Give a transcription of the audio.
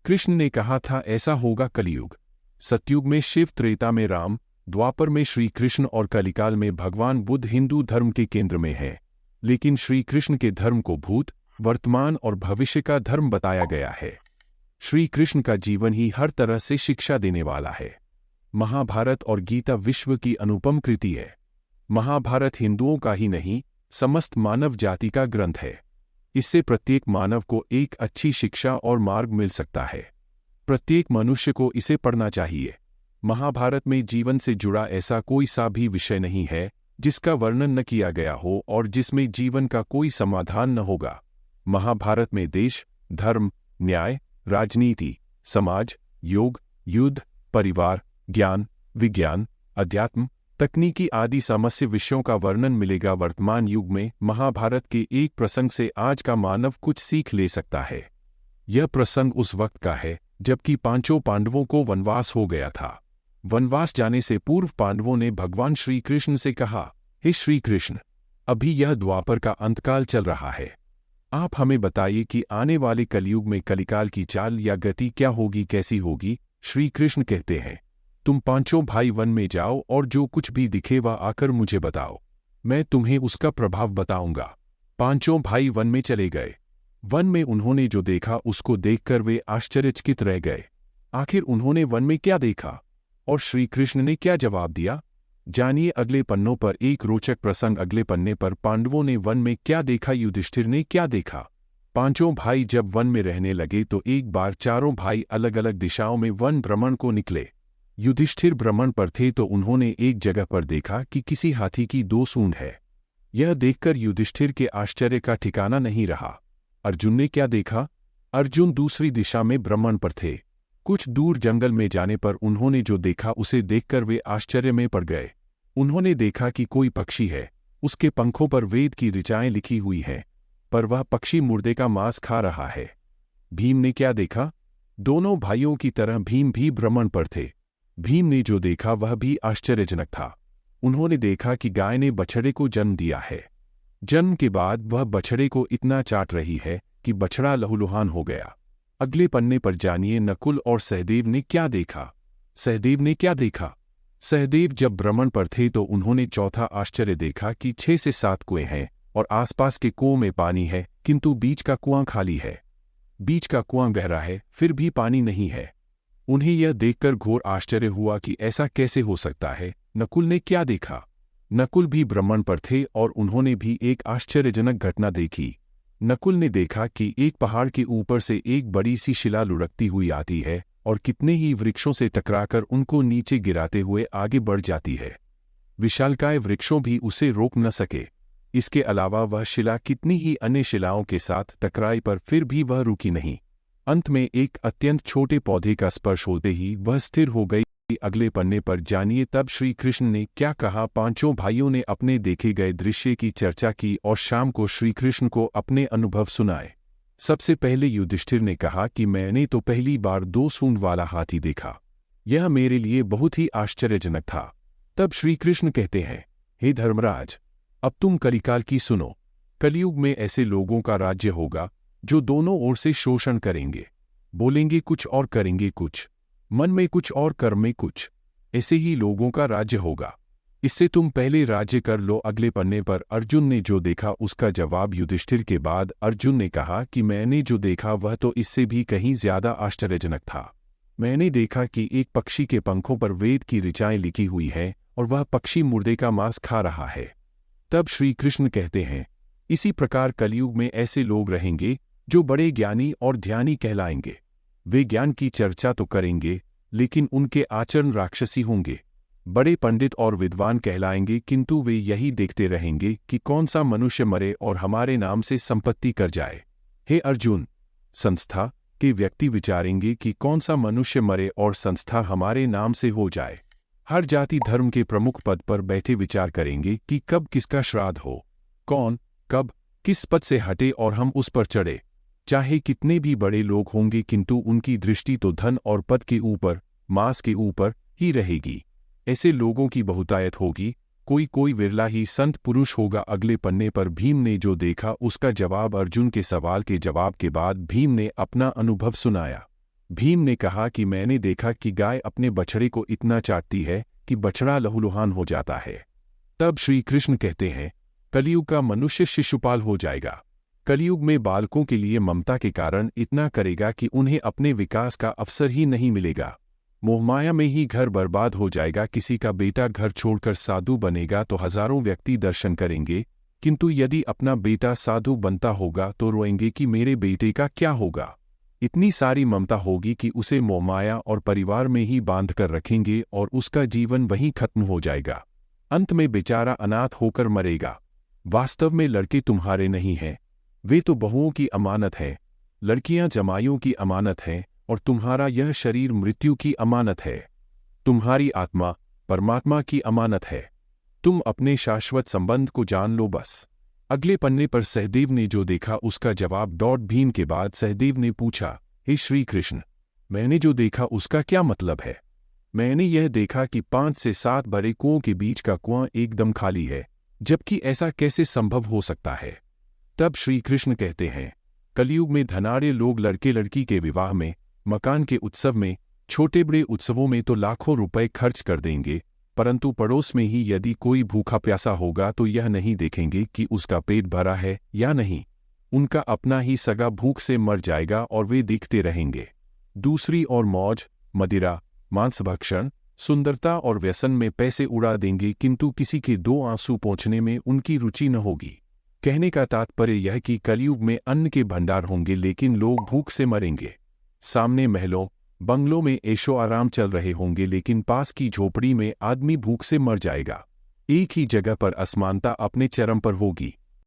कृष्ण ने कहा था ऐसा होगा कलयुग। सतयुग में शिव, त्रेता में राम, द्वापर में श्री कृष्ण और कलिकाल में भगवान बुद्ध हिंदू धर्म के केंद्र में है। लेकिन श्री कृष्ण के धर्म को भूत, वर्तमान और भविष्य का धर्म बताया गया है। श्री कृष्ण का जीवन ही हर तरह से शिक्षा देने वाला है। महाभारत और गीता विश्व की अनुपम कृति है। महाभारत हिंदुओं का ही नहीं, समस्त मानव जाति का ग्रंथ है। इससे प्रत्येक मानव को एक अच्छी शिक्षा और मार्ग मिल सकता है। प्रत्येक मनुष्य को इसे पढ़ना चाहिए। महाभारत में जीवन से जुड़ा ऐसा कोई सा भी विषय नहीं है जिसका वर्णन न किया गया हो और जिसमें जीवन का कोई समाधान न होगा। महाभारत में देश, धर्म, न्याय, राजनीति, समाज, योग, युद्ध, परिवार, ज्ञान, विज्ञान, अध्यात्म, तकनीकी आदि समस्त विषयों का वर्णन मिलेगा। वर्तमान युग में महाभारत के एक प्रसंग से आज का मानव कुछ सीख ले सकता है। यह प्रसंग उस वक्त का है जबकि पांचों पांडवों को वनवास हो गया था। वनवास जाने से पूर्व पांडवों ने भगवान श्री कृष्ण से कहा, हे श्री कृष्ण, अभी यह द्वापर का अंतकाल चल रहा है। आप हमें बताइए कि आने वाले कलयुग में कलिकाल की चाल या गति क्या होगी, कैसी होगी। श्री कृष्ण कहते हैं, तुम पांचों भाई वन में जाओ और जो कुछ भी दिखे वह आकर मुझे बताओ, मैं तुम्हें उसका प्रभाव बताऊंगा। पांचों भाई वन में चले गए। वन में उन्होंने जो देखा उसको देखकर वे आश्चर्यचकित रह गए। आखिर उन्होंने वन में क्या देखा और श्री कृष्ण ने क्या जवाब दिया, जानिए अगले पन्नों पर। एक रोचक प्रसंग। अगले पन्ने पर पांडवों ने वन में क्या देखा, युधिष्ठिर ने क्या देखा। पांचों भाई जब वन में रहने लगे तो एक बार चारों भाई अलग अलग दिशाओं में वन भ्रमण को निकले। युधिष्ठिर भ्रमण पर थे तो उन्होंने एक जगह पर देखा कि किसी हाथी की 2 सूंड है। यह देखकर युधिष्ठिर के आश्चर्य का ठिकाना नहीं रहा। अर्जुन ने क्या देखा? अर्जुन दूसरी दिशा में भ्रमण पर थे। कुछ दूर जंगल में जाने पर उन्होंने जो देखा उसे देखकर वे आश्चर्य में पड़ गए। उन्होंने देखा कि कोई पक्षी है, उसके पंखों पर वेद की ऋचाएं लिखी हुई हैं, पर वह पक्षी मुर्दे का मांस खा रहा है। भीम ने क्या देखा? दोनों भाइयों की तरह भीम भी भ्रमण पर थे। भीम ने जो देखा वह भी आश्चर्यजनक था। उन्होंने देखा कि गाय ने बछड़े को जन्म दिया है। जन्म के बाद वह बछड़े को इतना चाट रही है कि बछड़ा लहूलुहान हो गया। अगले पन्ने पर जानिए नकुल और सहदेव ने क्या देखा। सहदेव ने क्या देखा? सहदेव जब भ्रमण पर थे तो उन्होंने चौथा आश्चर्य देखा कि 6 से 7 कुएं हैं और आसपास के कुओं में पानी है, किंतु बीच का कुआं खाली है। बीच का कुआं गहरा है, फिर भी पानी नहीं है। उन्हें यह देखकर घोर आश्चर्य हुआ कि ऐसा कैसे हो सकता है। नकुल ने क्या देखा? नकुल भी भ्रमण पर थे और उन्होंने भी एक आश्चर्यजनक घटना देखी। नकुल ने देखा कि एक पहाड़ के ऊपर से एक बड़ी सी शिला लुढ़कती हुई आती है और कितने ही वृक्षों से टकराकर उनको नीचे गिराते हुए आगे बढ़ जाती है। विशालकाय वृक्षों भी उसे रोक न सके। इसके अलावा वह शिला कितनी ही अन्य शिलाओं के साथ टकराई पर फिर भी वह रुकी नहीं। अंत में एक अत्यंत छोटे पौधे का स्पर्श होते ही वह स्थिर हो गई। अगले पन्ने पर जानिए तब श्री कृष्ण ने क्या कहा। पांचों भाइयों ने अपने देखे गए दृश्य की चर्चा की और शाम को श्री कृष्ण को अपने अनुभव सुनाए। सबसे पहले युधिष्ठिर ने कहा कि मैंने तो पहली बार 2 सूंड वाला हाथी देखा। यह मेरे लिए बहुत ही आश्चर्यजनक था। तब श्री कृष्ण कहते हैं, हे धर्मराज, अब तुम कलिकाल की सुनो। कलयुग में ऐसे लोगों का राज्य होगा जो दोनों ओर से शोषण करेंगे, बोलेंगे कुछ और करेंगे कुछ, मन में कुछ और कर्म में कुछ। ऐसे ही लोगों का राज्य होगा। इससे तुम पहले राज्य कर लो। अगले पन्ने पर अर्जुन ने जो देखा उसका जवाब। युधिष्ठिर के बाद अर्जुन ने कहा कि मैंने जो देखा वह तो इससे भी कहीं ज्यादा आश्चर्यजनक था। मैंने देखा कि एक पक्षी के पंखों पर वेद की ऋचाएं लिखी हुई हैं और वह पक्षी मुर्दे का मांस खा रहा है। तब श्री कृष्ण कहते हैं, इसी प्रकार कलयुग में ऐसे लोग रहेंगे जो बड़े ज्ञानी और ध्यानी कहलाएंगे। वे ज्ञान की चर्चा तो करेंगे लेकिन उनके आचरण राक्षसी होंगे। बड़े पंडित और विद्वान कहलाएंगे किंतु वे यही देखते रहेंगे कि कौन सा मनुष्य मरे और हमारे नाम से संपत्ति कर जाए। हे अर्जुन, संस्था के व्यक्ति विचारेंगे कि कौन सा मनुष्य मरे और संस्था हमारे नाम से हो जाए। हर जाति धर्म के प्रमुख पद पर बैठे विचार करेंगे कि कब किसका श्राद्ध हो, कौन कब किस पद से हटे और हम उस पर चढ़े। चाहे कितने भी बड़े लोग होंगे किंतु उनकी दृष्टि तो धन और पद के ऊपर, मांस के ऊपर ही रहेगी। ऐसे लोगों की बहुतायत होगी, कोई विरला ही संत पुरुष होगा। अगले पन्ने पर भीम ने जो देखा उसका जवाब। अर्जुन के सवाल के जवाब के बाद भीम ने अपना अनुभव सुनाया। भीम ने कहा कि मैंने देखा कि गाय अपने बछड़े को इतना चाटती है कि बछड़ा लहूलुहान हो जाता है। तब श्री कृष्ण कहते हैं, कलयुग का मनुष्य शिशुपाल हो जाएगा। कलयुग में बालकों के लिए ममता के कारण इतना करेगा कि उन्हें अपने विकास का अवसर ही नहीं मिलेगा। मोहमाया में ही घर बर्बाद हो जाएगा। किसी का बेटा घर छोड़कर साधु बनेगा तो हजारों व्यक्ति दर्शन करेंगे, किंतु यदि अपना बेटा साधु बनता होगा तो रोएंगे कि मेरे बेटे का क्या होगा। इतनी सारी ममता होगी कि उसे मोहमाया और परिवार में ही बांध कर रखेंगे और उसका जीवन वहीं खत्म हो जाएगा। अंत में बेचारा अनाथ होकर मरेगा। वास्तव में लड़के तुम्हारे नहीं हैं, वे तो बहुओं की अमानत हैं। लड़कियां जमाइयों की अमानत हैं और तुम्हारा यह शरीर मृत्यु की अमानत है। तुम्हारी आत्मा परमात्मा की अमानत है। तुम अपने शाश्वत संबंध को जान लो बस। अगले पन्ने पर सहदेव ने जो देखा उसका जवाब डॉट भीम के बाद सहदेव ने पूछा, हे श्री कृष्ण, मैंने जो देखा उसका क्या मतलब है? मैंने यह देखा कि 5 से 7 बड़े कुओं के बीच का कुआं एकदम खाली है, जबकि ऐसा कैसे संभव हो सकता है? तब श्री कृष्ण कहते हैं, कलयुग में धनाढ़ लोग लड़के लड़की के विवाह में, मकान के उत्सव में, छोटे बड़े उत्सवों में तो लाखों रुपए खर्च कर देंगे, परंतु पड़ोस में ही यदि कोई भूखा प्यासा होगा तो यह नहीं देखेंगे कि उसका पेट भरा है या नहीं। उनका अपना ही सगा भूख से मर जाएगा और वे देखते रहेंगे। दूसरी ओर मौज, मदिरा, मांसभक्षण, सुंदरता और व्यसन में पैसे उड़ा देंगे, किंतु किसी के 2 आंसू पोंछने में उनकी रुचि न होगी। कहने का तात्पर्य यह कि कलयुग में अन्न के भंडार होंगे लेकिन लोग भूख से मरेंगे। सामने महलों बंगलों में ऐशो आराम चल रहे होंगे लेकिन पास की झोपड़ी में आदमी भूख से मर जाएगा। एक ही जगह पर असमानता अपने चरम पर होगी।